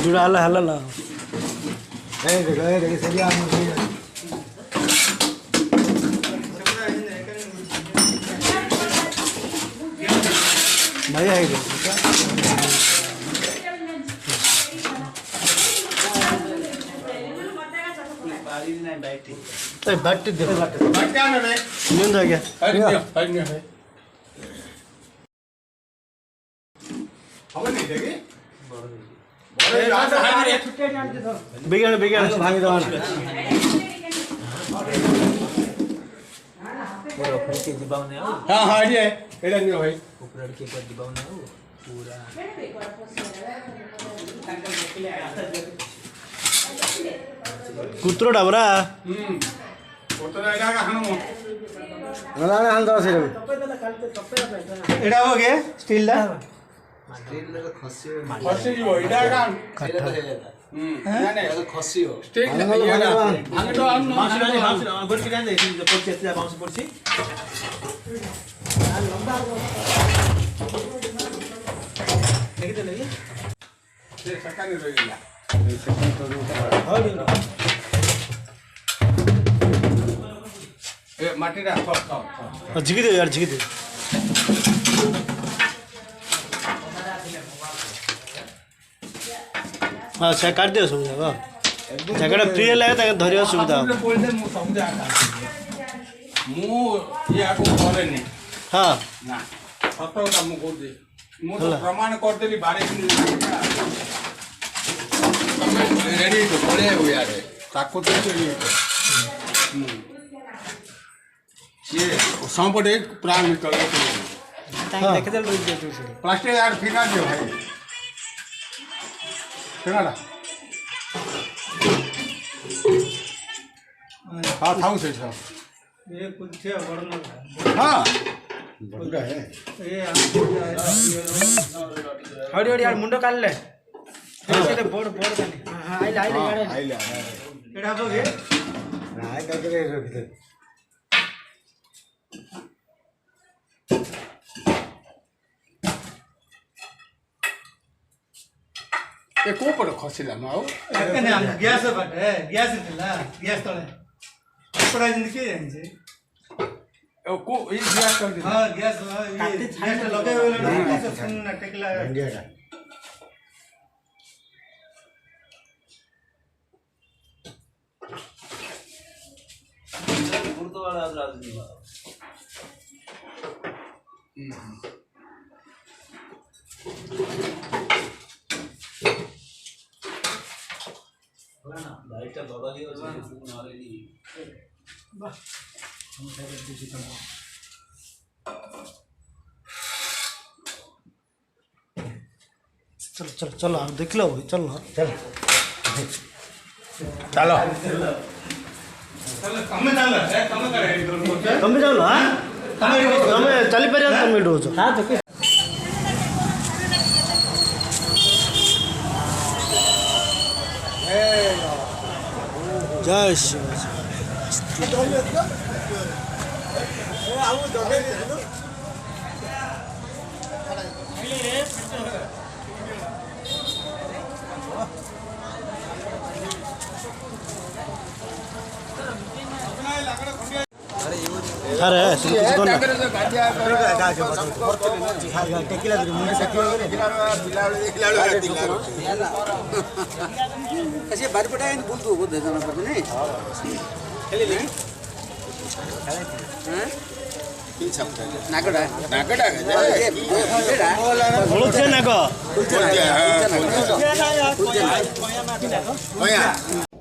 जुड़ा हल्ला हल्ला ला देखो सरिया मजा है बैठ दे नींद आ गया बिगड़ बिगड़ भाग दो हाँ हाँ ये एड़ा नहीं भाई ऊपर के पर दिबाव ना हो पूरा कुत्रो डबरा कुत्रो एड़ा का हनु मला हाल दो से एड़ा हो गए स्टील दा स्टील ले खसियो खसी जो एड़ा का काठा ना ना तो खसियो स्टील ये ना भांग तो हम बाउंस गोट के जान दे पड़छ एतला बाउंस पड़छि लंबा देखि तो लगी से सकाने रहिला ए माटी रा सब झिकी दे यार झिकी दे हाँ से काट दियो सब जगह जगह प्रिय लागे ताके धरियो सुविधा बोलते मु समझा मु ये आको करे नहीं हाँ ना सतोटा मु को दे मु तो प्रमाण कर देली बारे रेडी तो बोले हो यार ताको तो ये संपटे प्राण निकल ताके देख दे रुक दे प्लास्टिक यार फिना दे भाई फिनाड़ा हाँ थाऊ से सब ये कुछ बड़ना हाँ बड़ा है ये हड़ी हड़ी यार मुंडो काट ले ऐसे बोर्ड बोर्ड काने हां आइले एड़ा हो गए राय करके रख दे ए को पर खसिला न हो एने हम ग्यास बटे ग्यास थिला ग्यास तळे पड़ा जिंदगी के जानि ए को ई ग्यास कर दे हां ग्यास ये ग्यास लगे होले ना सुन ना टेकला इंडिया गुरुद्वारा राजनी ना लाइटটা বাবা দিয়ে আছে ফোন অলরেডি বাহ हम सारे दिसी तो चल चल चलो देख लो भाई चल चल चलो तमे जाओ ना तमे चली परिया तमे डोज हां तो जय शिव अरे किसी ना टेकिला मुंडे कसे बारी पटाय बोलतो बोल देना पड़तो नहीं खेले ले हैं की छपता नागडा नागडा ए बोलेडा बोलते ना को बोलते ना